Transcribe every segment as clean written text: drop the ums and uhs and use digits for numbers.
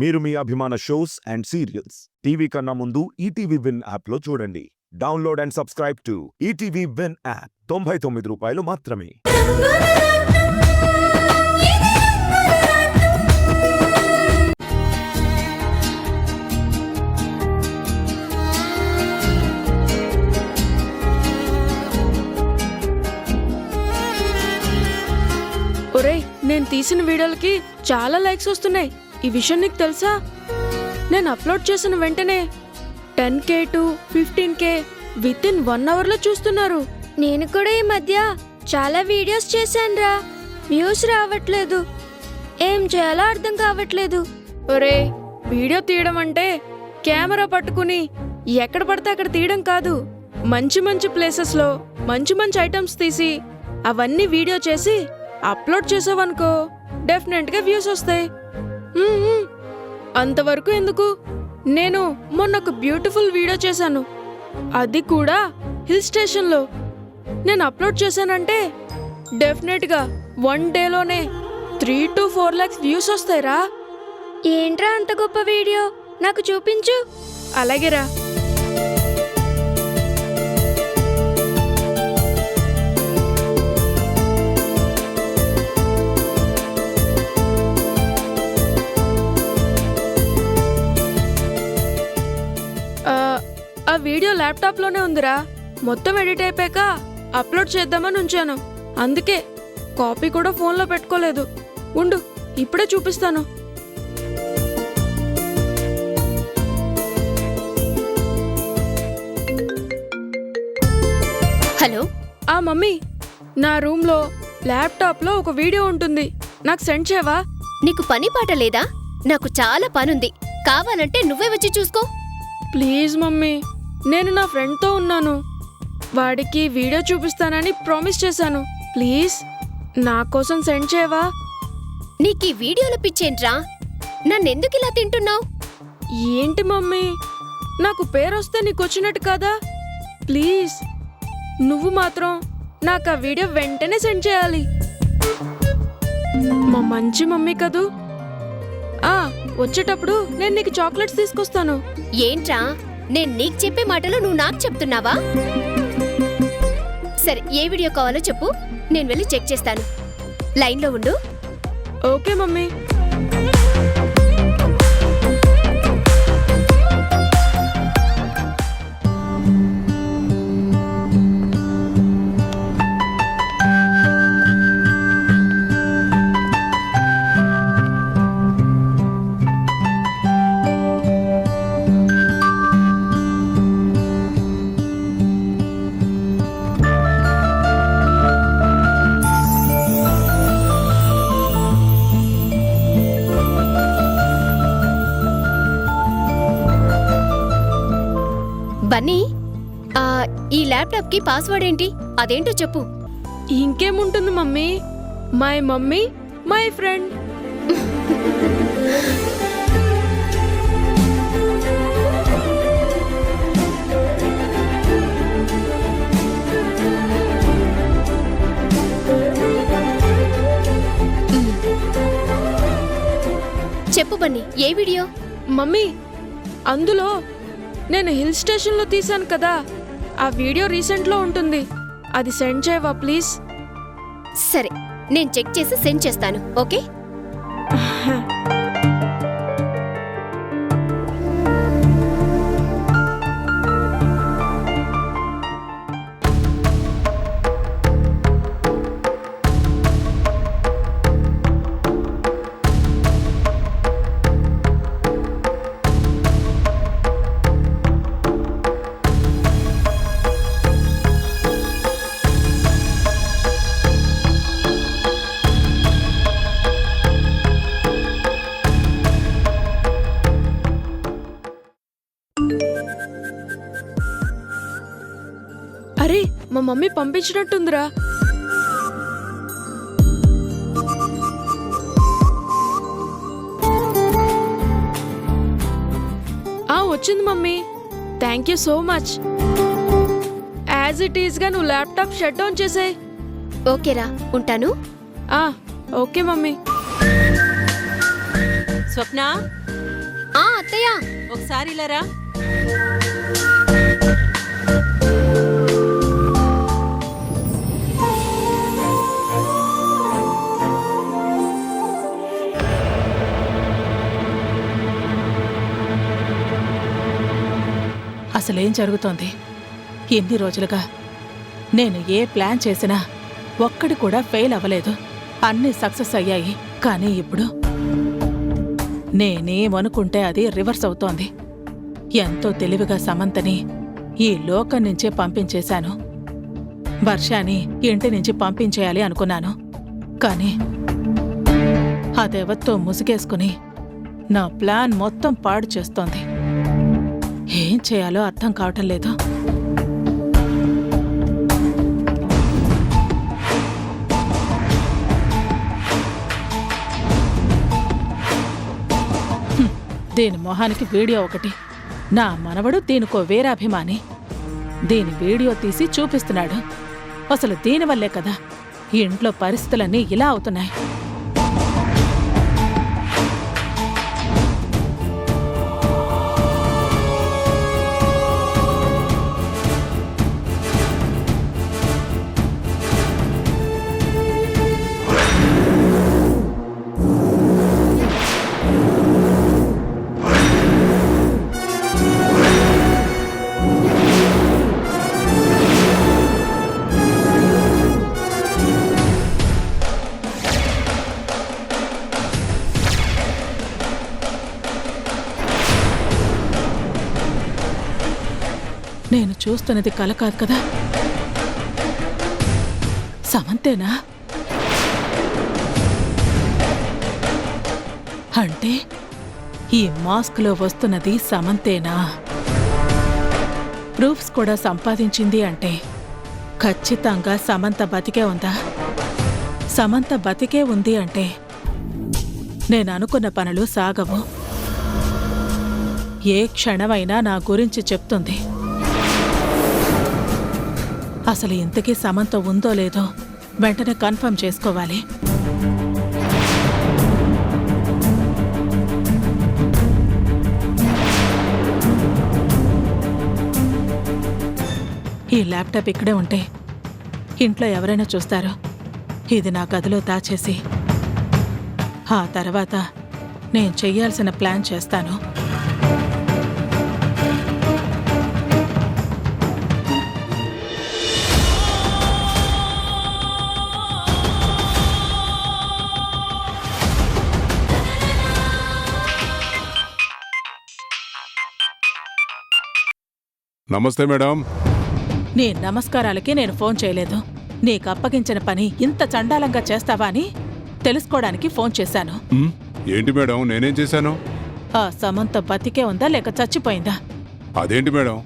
మీరు మీ అభిమాన shows and serials TV కన్నా ముందు ఈటీవీ విన్ యాప్లో చూడండి. Download and subscribe to ETV win app. 99 రూపాయలు మాత్రమే. ఒరేయ్, నేను తీసిన వీడియోలకి చాలా లైక్స్ వస్తున్నాయి. ఈ విషయం నీకు తెలుసా? నేను అప్లోడ్ చేసిన వెంటనే 10K to 15K with in 1 hour లో చూస్తున్నారు. నేను కూడా ఈ మధ్య చాలా వీడియోస్ చేశానురా, వ్యూస్ రావట్లేదు. ఏం చేయాలో అర్థం కావట్లేదు. ఒరే, వీడియో తీయడం అంటే కెమెరా పట్టుకుని ఎక్కడ పడితే అక్కడ తీయడం కాదు. మంచి మంచి ప్లేసెస్లో మంచి మంచి ఐటమ్స్ తీసి అవన్నీ వీడియో చేసి అప్లోడ్ చేసావనుకో, డెఫినెట్గా వ్యూస్ వస్తాయి. అంతవరకు ఎందుకు, నేను మొన్న ఒక బ్యూటిఫుల్ వీడియో చేశాను, అది కూడా హిల్ స్టేషన్లో. నేను అప్లోడ్ చేశానంటే డెఫినెట్గా 1 dayలోనే 3 to 4 lakhs వ్యూస్ వస్తాయిరా. ఏంట్రా అంత గొప్ప వీడియో, నాకు చూపించు. అలాగేరా. ఆ వీడియో ల్యాప్టాప్లోనే ఉందిరా. మొత్తం ఎడిట్ అయిపోయాక అప్లోడ్ చేద్దామని ఉంచాను. అందుకే కాపీ కూడా ఫోన్లో పెట్టుకోలేదు. ఉండు, ఇప్పుడే చూపిస్తాను. హలో. మమ్మీ, నా రూమ్లో ల్యాప్టాప్లో ఒక వీడియో ఉంటుంది, నాకు సెండ్ చేయవా? నీకు పని పాట లేదా? నాకు చాలా పనుంది, కావాలంటే నువ్వే వచ్చి చూసుకో. ప్లీజ్ మమ్మీ, నేను నా ఫ్రెండ్తో ఉన్నాను. వాడికి వీడియో చూపిస్తానని ప్రామిస్ చేశాను. ప్లీజ్ నా కోసం సెండ్ చేయవా? నీకీ వీడియోల పిచ్చేంట్రా? నన్నెందుకు ఇలా తింటున్నావు? ఏంటి మమ్మీ, నాకు పేరొస్తే నీకు వచ్చినట్టు కదా. ప్లీజ్ నువ్వు మాత్రం నాకు ఆ వీడియో వెంటనే సెండ్ చేయాలి. మా మంచి మమ్మీ కదూ. వచ్చేటప్పుడు నేను నీకు చాక్లెట్స్ తీసుకొస్తాను. ఏంట్రా, నేను నీకు చెప్పే మాటలు నువ్వు నాకు చెప్తున్నావా? సరే, ఏ వీడియో కావాలో చెప్పు, నేను వెళ్ళి చెక్ చేస్తాను. లైన్లో ఉండు. Okay mummy. బన్నీ, ఈ ల్యాప్టాప్ కి పాస్వర్డ్ ఏంటి? అదేంటో చెప్పు. ఇంకేముంటుంది mummy, my mummy my friend. చెప్పు బన్నీ, ఏ వీడియో? మమ్మీ, అందులో నేను హిల్ స్టేషన్లో తీశాను కదా, ఆ వీడియో రీసెంట్లో ఉంటుంది. అది సెండ్ చేయవా ప్లీజ్? సరే, నేను చెక్ చేసి సెండ్ చేస్తాను. ఓకే. అరే, మా మమ్మీ పంపించినట్టుందిరా. వచ్చింది mummy. Thank you so much. As it is గా నువ్వు ల్యాప్టాప్ షట్ డౌన్ చేసేయ్. ఓకేరా, ఉంటాను. Okay mummy. స్వప్న, ఆ అత్తయ్య, ఒకసారి ఇలా రా. అసలేం జరుగుతోంది? ఎన్ని రోజులుగా నేను ఏ ప్లాన్ చేసినా ఒక్కడి కూడా ఫెయిల్ అవ్వలేదు. అన్నీ సక్సెస్ అయ్యాయి. కానీ ఇప్పుడు నేనేమనుకుంటే అది రివర్స్ అవుతోంది. ఎంతో తెలివిగా సమంతని ఈ లోకం నుంచే పంపించేశాను. వర్షాని ఇంటి నుంచి పంపించేయాలి అనుకున్నాను. కానీ అదెవత్తో ముసుగేసుకుని నా ప్లాన్ మొత్తం పాడు చేస్తోంది. ఏం చేయాలో అర్థం కావటం లేదు. దీని మొహానికి వీడియో ఒకటి. నా మనవడు దీనికో వేరాభిమాని. దీని వీడియో తీసి చూపిస్తున్నాడు. అసలు దీనివల్లే కదా ఈ ఇంట్లో పరిస్థితులన్నీ ఇలా అవుతున్నాయి. నేను చూస్తున్నది కల కాదు కదా? సమంతేనా? అంటే ఈ మాస్క్లో వస్తున్నది సమంతేనా? ప్రూఫ్స్ కూడా సంపాదించింది అంటే ఖచ్చితంగా సమంత బతికే ఉందా? సమంత బతికే ఉంది అంటే నేను అనుకున్న పనులు సాగవు. ఏ క్షణమైనా నా గురించి చెప్తుంది. అసలు ఇంతకీ సమంత ఉందో లేదో వెంటనే కన్ఫర్మ్ చేసుకోవాలి. ఈ ల్యాప్టాప్ ఇక్కడే ఉంటే ఇంట్లో ఎవరైనా చూస్తారు. ఇది నా గదిలో దాచేసి ఆ తర్వాత నేను చెయ్యాల్సిన ప్లాన్ చేస్తాను. నమస్తే మేడం. నీ నమస్కారాలకి నేను ఫోన్ చేయలేదు. నీకు అప్పగించిన పని ఇంత చండాలంగా చేస్తావా అని తెలుసుకోవడానికి ఫోన్ చేశాను. ఏంటి మేడం, నేనేం చేశాను? ఆ సమంత బతికే ఉందా లేక చచ్చిపోయిందా? అదేంటి మేడం,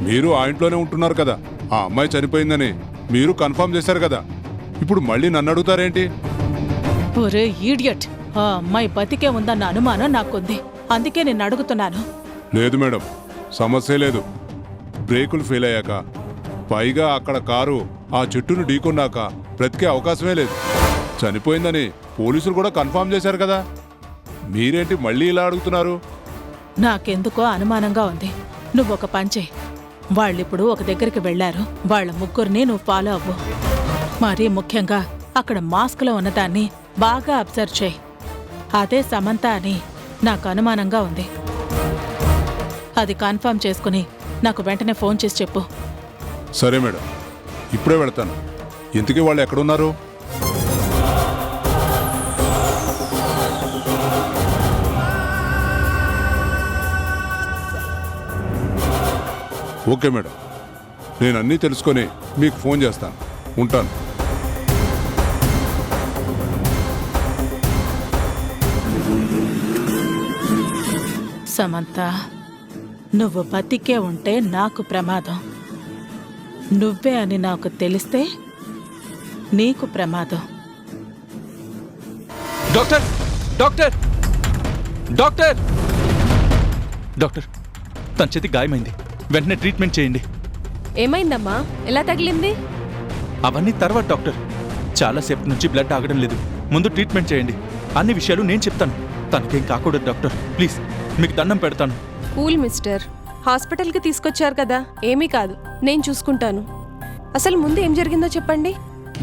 మీరు ఆ ఇంట్లోనే ఉంటున్నారు కదా. ఆ అమ్మాయి చనిపోయిందని మీరు కన్ఫర్మ్ చేశారు కదా. ఇప్పుడు మళ్ళీ నన్ను అడుగుతారేంటి? ఒరే ఈడియట్, ఆ అమ్మాయి బతికే ఉందన్న అనుమానం నాకుంది. అందుకే నిన్ను అడుగుతున్నాను. లేదు మేడం, సమస్య లేదు. బ్రేకులు ఫెయిల్ అయ్యాక, పైగా అక్కడ కారు ఆ చెట్టును ఢీకొన్నాక బ్రతికే అవకాశమే లేదు. చనిపోయిందని పోలీసులు కూడా కన్ఫర్మ్ చేశారు కదా. మీరేంటి మళ్ళీ ఇలా అడుగుతున్నారు? నాకెందుకో అనుమానంగా ఉంది. నువ్వొక పంచే. వాళ్ళిప్పుడు ఒక దగ్గరికి వెళ్లారు. వాళ్ళ ముగ్గురిని నువ్వు ఫాలో అవ్వు. మరీ ముఖ్యంగా అక్కడ మాస్క్లో ఉన్నదాన్ని బాగా అబ్జర్వ్ చేయి. అదే సమంత అని నాకు అనుమానంగా ఉంది. అది కన్ఫర్మ్ చేసుకుని నాకు వెంటనే ఫోన్ చేసి చెప్పు. సరే మేడం, ఇప్పుడే వెళతాను. ఇంతకీ వాళ్ళు ఎక్కడున్నారు? ఓకే మేడం, నేను అన్నీ తెలుసుకొని మీకు ఫోన్ చేస్తాను. ఉంటాను. సమంత, నువ్వు బతికే ఉంటే నాకు ప్రమాదం. నువ్వే అని నాకు తెలిస్తే నీకు ప్రమాదం. డాక్టర్ డాక్టర్ డాక్టర్ డాక్టర్ తన చేతి గాయమైంది. వెంటనే ట్రీట్మెంట్ చేయండి. ఏమైందమ్మా? ఎలా తగిలింది? అవన్నీ తర్వాత డాక్టర్. చాలాసేపు నుంచి బ్లడ్ ఆగడం లేదు. ముందు ట్రీట్మెంట్ చేయండి. అన్ని విషయాలు నేను చెప్తాను. తనకేం కాకూడదు డాక్టర్, ప్లీజ్. మీకు దండం పెడతాను. కూల్ మిస్టర్, హాస్పిటల్కి తీసుకొచ్చారు కదా, ఏమీ కాదు, నేను చూసుకుంటాను. అసలు ముందు ఏం జరిగిందో చెప్పండి.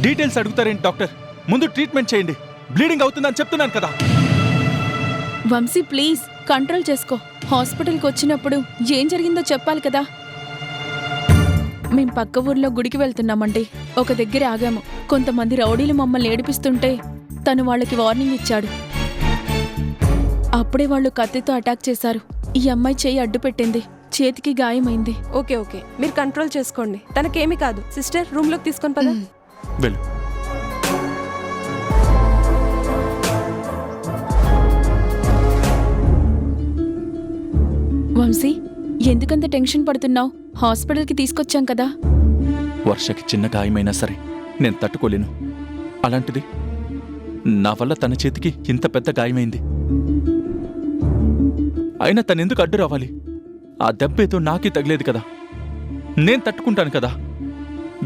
డీటెయిల్స్ అడుగుతారేంటి డాక్టర్? ముందు ట్రీట్మెంట్ చేయండి. బ్లీడింగ్ అవుతుందని చెప్తున్నాను కదా. వంశీ ప్లీజ్ కంట్రోల్ చేసుకో. హాస్పిటల్కి వచ్చినప్పుడు ఏం జరిగిందో చెప్పాలి కదా. మేం పక్క ఊర్లో గుడికి వెళ్తున్నామండి. ఒక దగ్గర ఆగాము. కొంతమంది రౌడీలు మమ్మల్ని ఏడిపిస్తుంటే తను వాళ్ళకి వార్నింగ్ ఇచ్చాడు. అప్పుడే వాళ్ళు కత్తితో అటాక్ చేశారు. ఈ అమ్మాయి చెయ్యి అడ్డు పెట్టింది, చేతికి గాయమైంది. ఓకే ఓకే, మీరు కంట్రోల్ చేసుకోండి, తనకేమీ కాదు. సిస్టర్, రూమ్లోకి తీసుకొని పద. వెళ్ళు. వంశీ ఎందుకంత టెన్షన్ పడుతున్నావు? హాస్పిటల్కి తీసుకొచ్చాం కదా. వర్షకి చిన్న గాయమైనా సరే నేను తట్టుకోలేను. అలాంటిది నా వల్ల తన చేతికి ఇంత పెద్ద గాయమైంది. అయినా తనెందుకు అడ్డు రావాలి? ఆ దెబ్బేదో నాకే తగిలేదు కదా. నేను తట్టుకుంటాను కదా.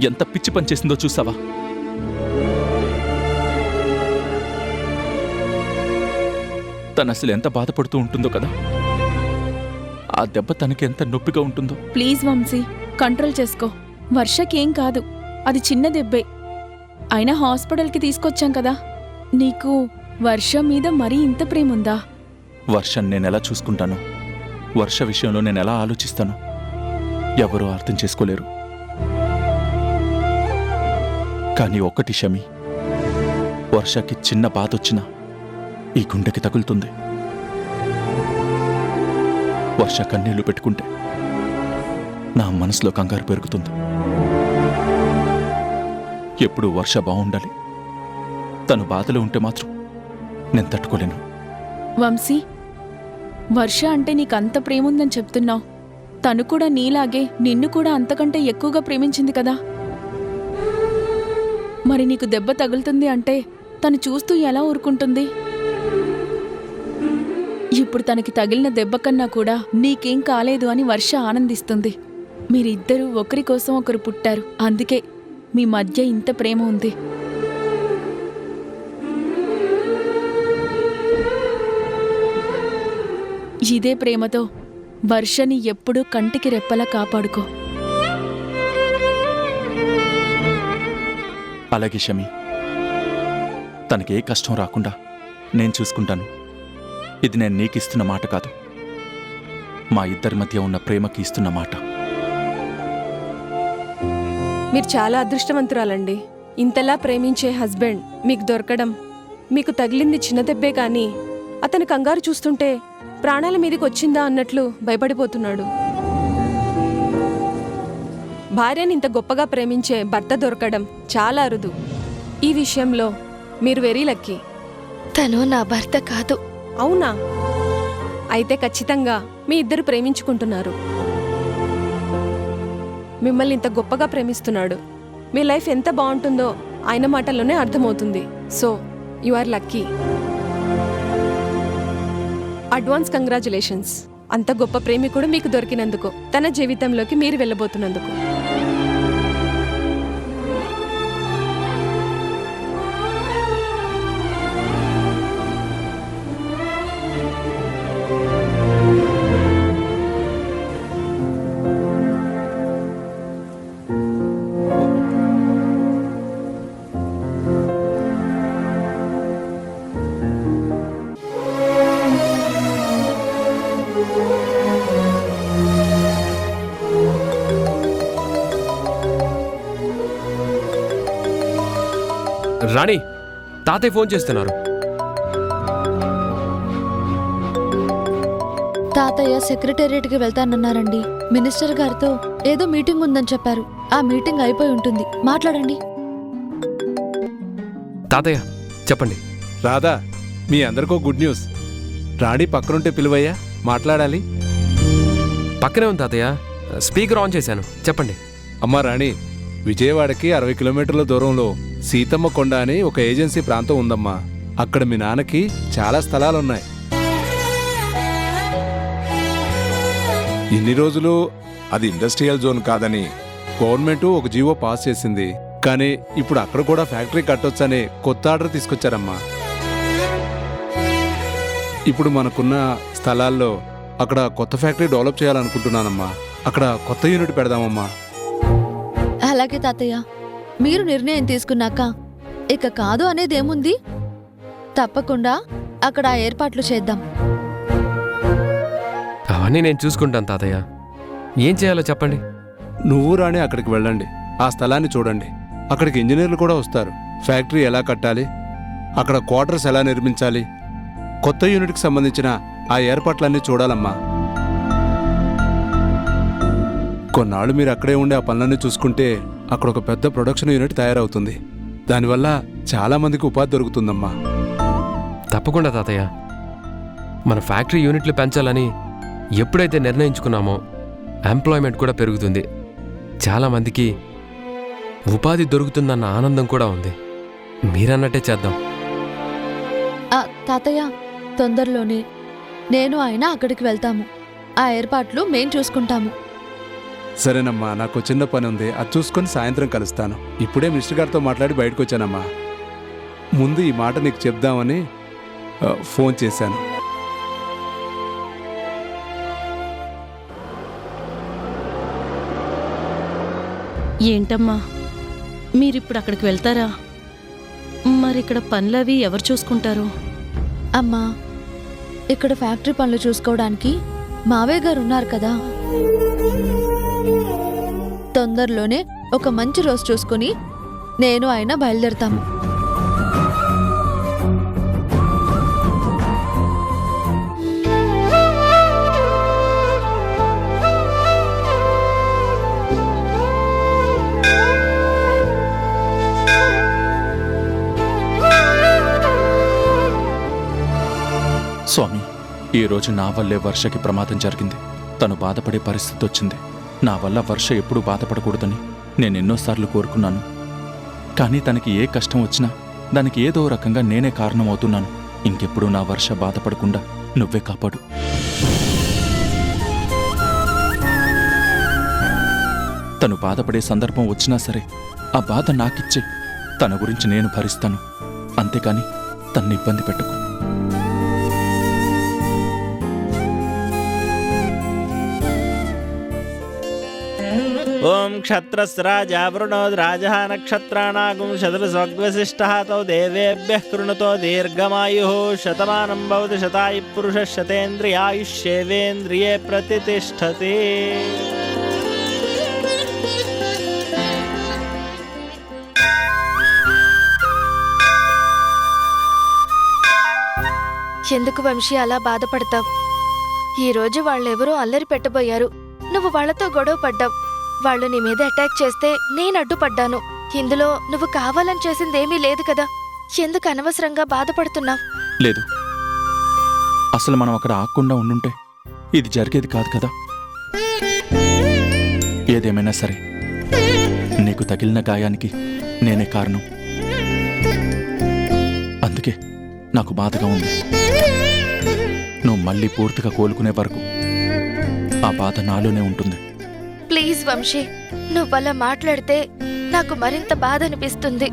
ఎంత పిచ్చి పని చేసిందో చూసావా? తను అసలు ఎంత బాధపడుతూ ఉంటుందో కదా. ఆ దెబ్బ తనకి ఎంత నొప్పిగా ఉంటుందో. ప్లీజ్ వంశీ కంట్రోల్ చేసుకో. వర్షకేం కాదు, అది చిన్న దెబ్బే. అయినా హాస్పిటల్కి తీసుకొచ్చాం కదా. నీకు వర్ష మీద మరీ ఇంత ప్రేముందా? వర్షం నేనెలా చూసుకుంటాను, వర్ష విషయంలో నేనెలా ఆలోచిస్తాను ఎవరూ అర్థం చేసుకోలేరు. కానీ ఒక్కటి షమి, వర్షకి చిన్న బాధొచ్చినా ఈ గుండెకి తగులుతుంది. వర్ష కన్నీళ్లు పెట్టుకుంటే నా మనసులో కంగారు పెరుగుతుంది. ఎప్పుడు వర్ష బాగుండాలి. తను బాధలో ఉంటే మాత్రం నేను తట్టుకోలేను. వంశీ వర్ష అంటే నీకంత ప్రేముందని చెప్తున్నావు. తను కూడా నీలాగే నిన్ను కూడా అంతకంటే ఎక్కువగా ప్రేమించింది కదా. మరి నీకు దెబ్బ తగులుతుంది అంటే తను చూస్తూ ఎలా ఊరుకుంటుంది? ఇప్పుడు తనకి తగిలిన దెబ్బ కన్నా కూడా నీకేం కాలేదు అని వర్ష ఆనందిస్తుంది. మీరిద్దరూ ఒకరి కోసం ఒకరు పుట్టారు. అందుకే మీ మధ్య ఇంత ప్రేమ ఉంది. ఇదే ప్రేమతో వర్షని ఎప్పుడూ కంటికి రెప్పలా కాపాడుకో. అలాగే షమి, తనకే కష్టం రాకుండా నేను చూసుకుంటాను. ఇది నేను నీకిస్తున్న మాట కాదు, మా ఇద్దరి మధ్య ఉన్న ప్రేమకి ఇస్తున్న మాట. మీరు చాలా అదృష్టవంతురాలండి. ఇంతలా ప్రేమించే హస్బెండ్ మీకు దొరకడం. మీకు తగిలింది చిన్న దెబ్బే కానీ అతని కంగారు చూస్తుంటే ప్రాణాల మీదకి వచ్చిందా అన్నట్లు భయపడిపోతున్నాడు. భార్యని ఇంత గొప్పగా ప్రేమించే భర్త దొరకడం చాలా అరుదు. ఈ విషయంలో మీరు వెరీ లక్కీ. తను నా భర్త కాదు. అవునా? అయితే ఖచ్చితంగా మీ ఇద్దరు ప్రేమించుకుంటున్నారు. మిమ్మల్ని ఇంత గొప్పగా ప్రేమిస్తున్నాడు. మీ లైఫ్ ఎంత బాగుంటుందో ఆయన మాటల్లోనే అర్థమవుతుంది. So you are lucky. Advance congratulations. అంత గొప్ప ప్రేమికుడు మీకు దొరికినందుకు, తన జీవితంలోకి మీరు వెళ్ళబోతున్నందుకు. రాణి, తాతయ్య ఫోన్ చేస్తున్నారు. తాతయ్య సెక్రటేరియట్కి వెళ్తానన్నారండి. మినిస్టర్ గారితో ఏదో మీటింగ్ ఉందని చెప్పారు. ఆ మీటింగ్ అయిపోయి ఉంటుంది. మాట్లాడండి. తాతయ్య చెప్పండి. రాధా, మీ అందరికో గుడ్ న్యూస్. రాణి పక్కనుంటే పిలువయ్యా, మాట్లాడాలి. పక్కనే ఉంది తాతయ్య, స్పీకర్ ఆన్ చేశాను. చెప్పండి. అమ్మా రాణి, విజయవాడకి 60 కిలోమీటర్ల దూరంలో సీతమ్మ కొండ అని ఒక ఏజెన్సీ ప్రాంతం ఉందమ్మా. అక్కడ మీ నాన్నకి చాలా స్థలాలున్నాయి. ఇన్ని రోజులు అది ఇండస్ట్రియల్ జోన్ కాదని గవర్నమెంట్ ఒక జీవో పాస్ చేసింది. కానీ ఇప్పుడు అక్కడ కూడా ఫ్యాక్టరీ కట్టొచ్చని కొత్త ఆర్డర్ తీసుకొచ్చారమ్మా. ఇప్పుడు మనకున్న స్థలాల్లో అక్కడ కొత్త ఫ్యాక్టరీ డెవలప్ చేయాలనుకుంటున్నానమ్మా. అక్కడ కొత్త యూనిట్ పెడదామమ్మా. అలాగే తాతయ్య, మీరు నిర్ణయం తీసుకున్నాక ఇక కాదు అనేదేముంది? తప్పకుండా అక్కడ ఆ ఏర్పాట్లు చేద్దాం. అవన్నీ నేను చూసుకుంటాను తాతయ్య. ఏం చేయాలో చెప్పండి. నువ్వు రాణి అక్కడికి వెళ్ళండి, ఆ స్థలాన్ని చూడండి. అక్కడికి ఇంజనీర్లు కూడా వస్తారు. ఫ్యాక్టరీ ఎలా కట్టాలి, అక్కడ క్వార్టర్స్ ఎలా నిర్మించాలి, కొత్త యూనిట్కి సంబంధించిన ఆ ఏర్పాట్లన్నీ చూడాలమ్మా. కొన్నాళ్ళు మీరు అక్కడే ఉండి ఆ పనులన్నీ చూసుకుంటే అక్కడ ఒక పెద్ద ప్రొడక్షన్ యూనిట్ తయారవుతుంది. దానివల్ల చాలా మందికి ఉపాధి దొరుకుతుందమ్మా. తప్పకుండా తాతయ్య. మన ఫ్యాక్టరీ యూనిట్లు పెంచాలని ఎప్పుడైతే నిర్ణయించుకున్నామో ఎంప్లాయ్మెంట్ కూడా పెరుగుతుంది. చాలామందికి ఉపాధి దొరుకుతుందన్న ఆనందం కూడా ఉంది. మీరన్నట్టే చేద్దాం. తాతయ్య, తొందరలోనే నేను ఆయన అక్కడికి వెళ్తాము. ఆ ఏర్పాట్లు మేం చూసుకుంటాము. సరేనమ్మా, నాకు చిన్న పని ఉంది, అది చూసుకొని సాయంత్రం కలుస్తాను. ఇప్పుడే మినిస్టర్ గారితో మాట్లాడి బయటకు వచ్చానమ్మా. ముందు ఈ మాట నీకు చెప్దామని ఫోన్ చేశాను. ఏంటమ్మా, మీరిప్పుడు అక్కడికి వెళ్తారా? మరిక్కడ పనులవి ఎవరు చూసుకుంటారు? అమ్మా, ఇక్కడ ఫ్యాక్టరీ పనులు చూసుకోవడానికి మావయ్య గారు ఉన్నారు కదా. తొందరలోనే ఒక మంచి రోజు చూసుకుని నేను ఆయన బయలుదేరతాము. స్వామి, ఈరోజు నా వల్లే వర్షకి ప్రమాదం జరిగింది. తను బాధపడే పరిస్థితి వచ్చింది. నా వల్ల వర్ష ఎప్పుడూ బాధపడకూడదని నేను ఎన్నోసార్లు కోరుకున్నాను. కానీ తనకి ఏ కష్టం వచ్చినా దానికి ఏదో రకంగా నేనే కారణమవుతున్నాను. ఇంకెప్పుడు నా వర్ష బాధపడకుండా నువ్వే కాపాడు. తను బాధపడే సందర్భం వచ్చినా సరే ఆ బాధ నాకిచ్చే. తన గురించి నేను భరిస్తాను, అంతేకాని తన్ని ఇబ్బంది పెట్టకు. ఓం క్షత్రస్రాజావృణోద్రాజः నక్షత్రాణాగుం శతభిస్వగ్వశిష్టः తౌ దేవేభ్యः కృణుతో దీర్ఘమాయుః శతమానం భవతి శతాయు పురుషः శతేంద్రియాయుష్యేవేంద్రియే ప్రతితిష్ఠతి. ఎందుకు వంశీ అలా బాధపడతావు? ఈరోజు వాళ్ళెవరో అల్లరి పెట్టబోయారు. నువ్వు వాళ్లతో గొడవ పడ్డావు. వాళ్ళు నీ మీద అటాక్ చేస్తే నేను అడ్డుపడ్డాను. ఇందులో నువ్వు కావాలని చేసిందేమీ లేదు కదా. ఎందుకు అనవసరంగా బాధపడుతున్నావు? లేదు, అసలు మనం అక్కడ ఆగకుండా ఉండుంటే ఇది జరిగేది కాదు కదా. ఏదేమైనా సరే నీకు తగిలిన గాయానికి నేనే కారణం. అందుకే నాకు బాధగా ఉంది. నువ్వు మళ్ళీ పూర్తిగా కోలుకునే వరకు ఆ బాధ నాలోనే ఉంటుంది. ప్లీజ్ వంశీ, నువ్వలా మాట్లాడితే నాకు మరింత బాధ అనిపిస్తుంది.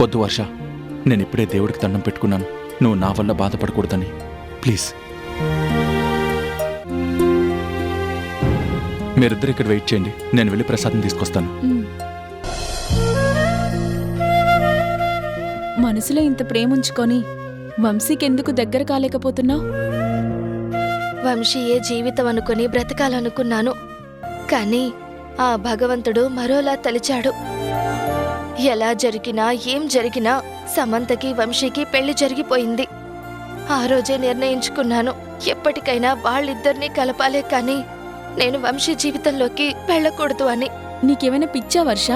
వద్దు వర్ష, నేనిప్పుడే దేవుడికి దండం పెట్టుకున్నాను నువ్వు నా వల్ల బాధపడకూడదని. ప్లీజ్ మీరిద్దరు ఇక్కడ వెయిట్ చేయండి, నేను వెళ్ళి ప్రసాదం తీసుకొస్తాను. మనసులో ఇంత ప్రేముంచుకొని వంశీకెందుకు దగ్గర కాలేకపోతున్నావు? వంశీయే జీవితం అనుకుని బ్రతకాలనుకున్నాను. కానీ ఆ భగవంతుడు మరోలా తలిచాడు. ఎలా జరిగినా ఏం జరిగినా సమంతకి వంశీకి పెళ్లి జరిగిపోయింది. ఆ రోజే నిర్ణయించుకున్నాను, ఎప్పటికైనా వాళ్ళిద్దరినీ కలపాలే కానీ నేను వంశీ జీవితంలోకి వెళ్ళకూడదు అని. నీకేమైనా పిచ్చా వర్ష?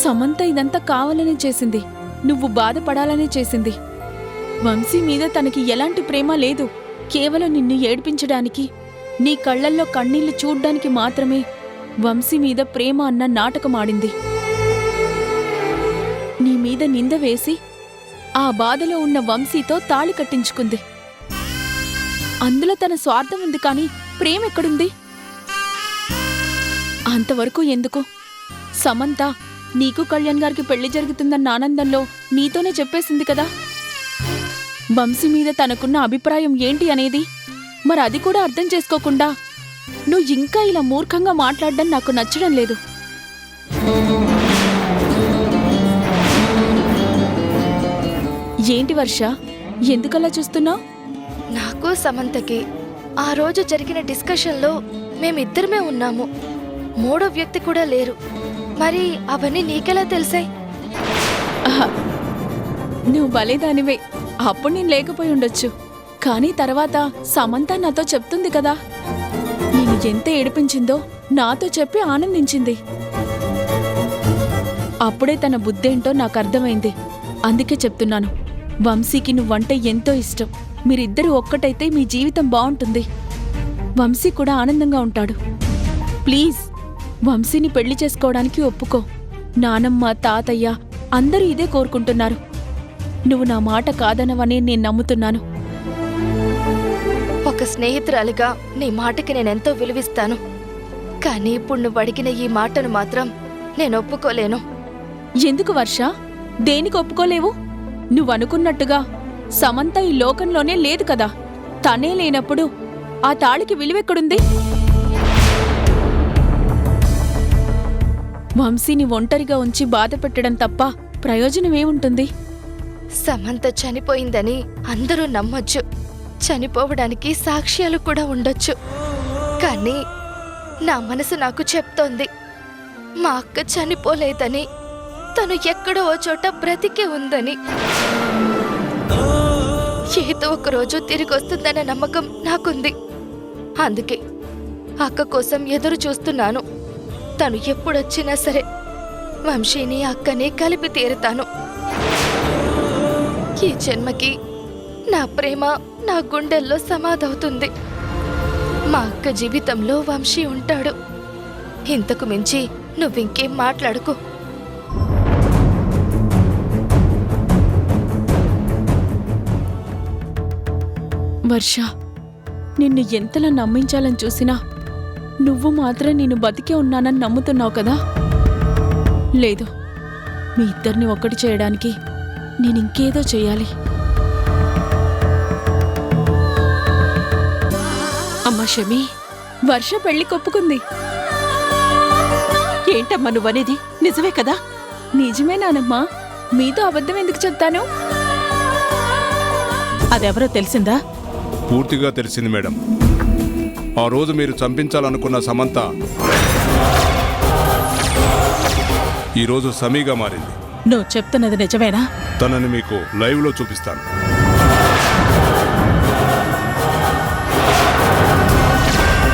సమంత ఇదంతా కావాలనే చేసింది, నువ్వు బాధపడాలనే చేసింది. వంశీ మీద తనకి ఎలాంటి ప్రేమ లేదు. కేవలం నిన్ను ఏడ్పించడానికి, నీ కళ్లల్లో కన్నీళ్లు చూడ్డానికి మాత్రమే వంశీ మీద ప్రేమ అన్న నాటకమాడింది. నీ మీద నింద వేసి ఆ బాధలో ఉన్న వంశీతో తాళి కట్టించుకుంది. అందులో తన స్వార్థం ఉంది, కానీ ప్రేమ ఎక్కడుంది? అంతవరకు ఎందుకు? సమంత నీకు కళ్యాణ్ గారికి పెళ్లి జరుగుతుందన్న ఆనందంలో నీతోనే చెప్పేసింది కదా. వంశీ మీద తనకున్న అభిప్రాయం ఏంటి అనేది మరి అది కూడా అర్థం చేసుకోకుండా నువ్వు ఇంకా ఇలా మూర్ఖంగా మాట్లాడడం నాకు నచ్చడం లేదు. ఏంటి వర్ష, ఎందుకలా చూస్తున్నావు? నాకు సమంతకి ఆ రోజు జరిగిన డిస్కషన్లో మేమిద్దరమే ఉన్నాము. మూడో వ్యక్తి కూడా లేరు. మరి అవన్నీ నీకెలా తెలిసాయి? నువ్వు భలేదానివే. అప్పుడు నేను లేకపోయి ఉండొచ్చు, కానీ తర్వాత సమంత నాతో చెప్తుంది కదా, నేను ఎంత ఏడిపించిందో నాతో చెప్పి ఆనందించింది. అప్పుడే తన బుద్ధేంటో నాకు అర్థమైంది. అందుకే చెప్తున్నాను, వంశీకి నువ్వంటే ఎంతో ఇష్టం. మీరిద్దరూ ఒక్కటైతే మీ జీవితం బాగుంటుంది. వంశీ కూడా ఆనందంగా ఉంటాడు. ప్లీజ్ వంశీని పెళ్లి చేసుకోవడానికి ఒప్పుకో. నానమ్మ, తాతయ్య అందరూ ఇదే కోరుకుంటున్నారు. నువ్వు నా మాట కాదనవని నేను నమ్ముతున్నాను. ఒక స్నేహితురాలిగా నీ మాటకి నేనెంతో విలువిస్తాను. కానీ ఇప్పుడు నువ్వు అడిగిన ఈ మాటను మాత్రం నేను ఒప్పుకోలేను. ఎందుకు వర్ష? దేనికి ఒప్పుకోలేవు? నువ్వనుకున్నట్టుగా సమంత ఈ లోకంలోనే లేదు కదా. తనే లేనప్పుడు ఆ తాళికి విలువెక్కడుంది? వంశీని ఒంటరిగా ఉంచి బాధ పెట్టడం తప్ప ప్రయోజనమేముంటుంది? సమంత చనిపోయిందని అందరూ నమ్మొచ్చు. చనిపోవడానికి సాక్ష్యాలు కూడా ఉండొచ్చు. కానీ నా మనసు నాకు చెప్తోంది, మా అక్క చనిపోలేదని, తను ఎక్కడో ఓ చోట బ్రతికే ఉందని. ఏదో ఒకరోజు తిరిగి వస్తుందన్న నమ్మకం నాకుంది. అందుకే అక్క కోసం ఎదురు చూస్తున్నాను. తను ఎప్పుడొచ్చినా సరే వంశీని, అక్కని కలిపి తీరుతాను. ఈ జన్మకి నా ప్రేమ నా గుండెల్లో సమాధవుతుంది. మా అక్క జీవితంలో వంశీ ఉంటాడు. ఇంతకు మించి నువ్వింకేం మాట్లాడుకో. వర్ష, నిన్ను ఎంతలా నమ్మించాలని చూసినా నువ్వు మాత్రం నేను బతికే ఉన్నానని నమ్ముతున్నావు కదా. లేదు, మీ ఇద్దరిని ఒక్కటి చేయడానికి నేనింకేదో చెయ్యాలి. అమ్మా షమి, వర్ష పెళ్లి కొప్పుకుంది. ఏంటమ్మా నువ్వనేది? నిజమే కదా? నిజమేనానమ్మా. మీతో అబద్ధం ఎందుకు చెప్తాను? అదెవరో తెలిసిందా? పూర్తిగా తెలిసింది మేడం. ఆ రోజు మీరు చంపించాలనుకున్న సమంత ఈరోజు సమీగా మారింది. నువ్వు చెప్తున్నది నిజమేనా? తనని మీకు లైవ్లో చూపిస్తాను.